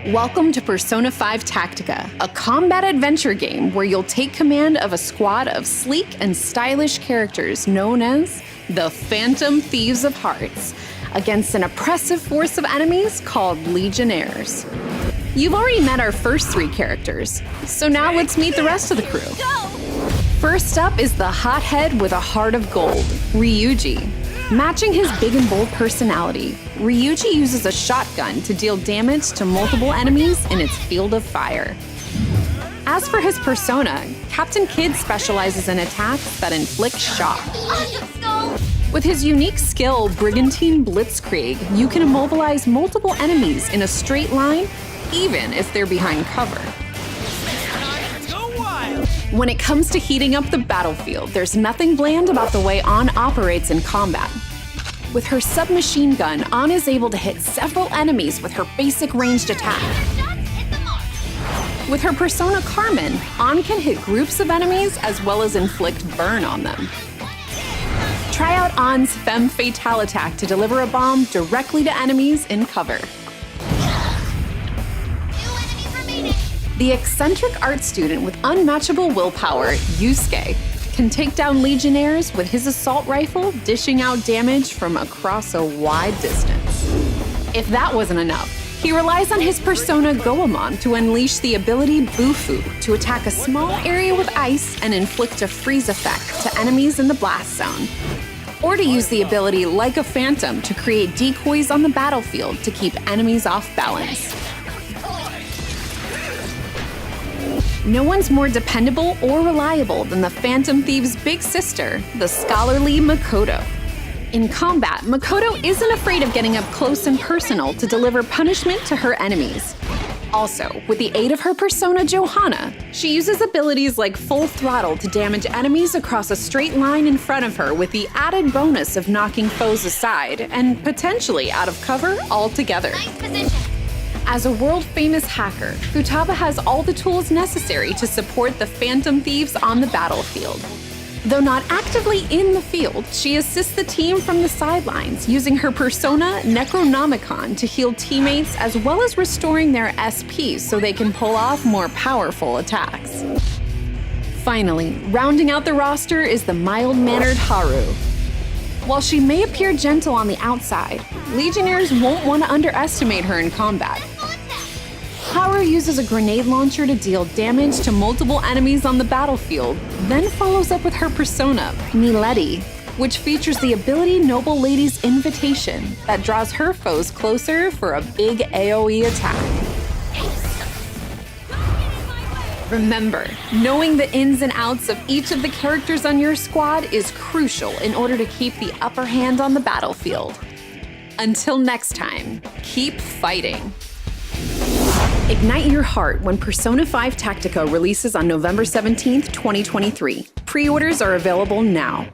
Welcome to Persona 5 Tactica, a combat adventure game where you'll take command of a squad of sleek and stylish characters known as the Phantom Thieves of Hearts, against an oppressive force of enemies called Legionnaires. You've already met our first three characters, so now let's meet the rest of the crew. First up is the hothead with a heart of gold, Ryuji. Matching his big and bold personality, Ryuji uses a shotgun to deal damage to multiple enemies in its field of fire. As for his persona, Captain Kid specializes in attacks that inflict shock. With his unique skill, Brigantine Blitzkrieg, you can immobilize multiple enemies in a straight line, even if they're behind cover. When it comes to heating up the battlefield, there's nothing bland about the way An operates in combat. With her submachine gun, An is able to hit several enemies with her basic ranged attack. With her persona Carmen, An can hit groups of enemies as well as inflict burn on them. Try out An's Femme Fatale attack to deliver a bomb directly to enemies in cover. The eccentric art student with unmatchable willpower, Yusuke, can take down Legionnaires with his assault rifle, dishing out damage from across a wide distance. If that wasn't enough, he relies on his persona Goemon to unleash the ability Bufu to attack a small area with ice and inflict a freeze effect to enemies in the blast zone. Or to use the ability Like a Phantom to create decoys on the battlefield to keep enemies off balance. No one's more dependable or reliable than the Phantom Thief's big sister, the scholarly Makoto. In combat, Makoto isn't afraid of getting up close and personal to deliver punishment to her enemies. Also, with the aid of her persona Johanna, she uses abilities like Full Throttle to damage enemies across a straight line in front of her with the added bonus of knocking foes aside and potentially out of cover altogether. Nice position. As a world-famous hacker, Futaba has all the tools necessary to support the Phantom Thieves on the battlefield. Though not actively in the field, she assists the team from the sidelines, using her persona Necronomicon to heal teammates as well as restoring their SP so they can pull off more powerful attacks. Finally, rounding out the roster is the mild-mannered Haru. While she may appear gentle on the outside, Legionnaires won't want to underestimate her in combat. Haru uses a grenade launcher to deal damage to multiple enemies on the battlefield, then follows up with her persona, Milady, which features the ability Noble Lady's Invitation that draws her foes closer for a big AoE attack. Remember, knowing the ins and outs of each of the characters on your squad is crucial in order to keep the upper hand on the battlefield. Until next time, keep fighting. Ignite your heart when Persona 5 Tactica releases on November 17th, 2023. Pre-orders are available now.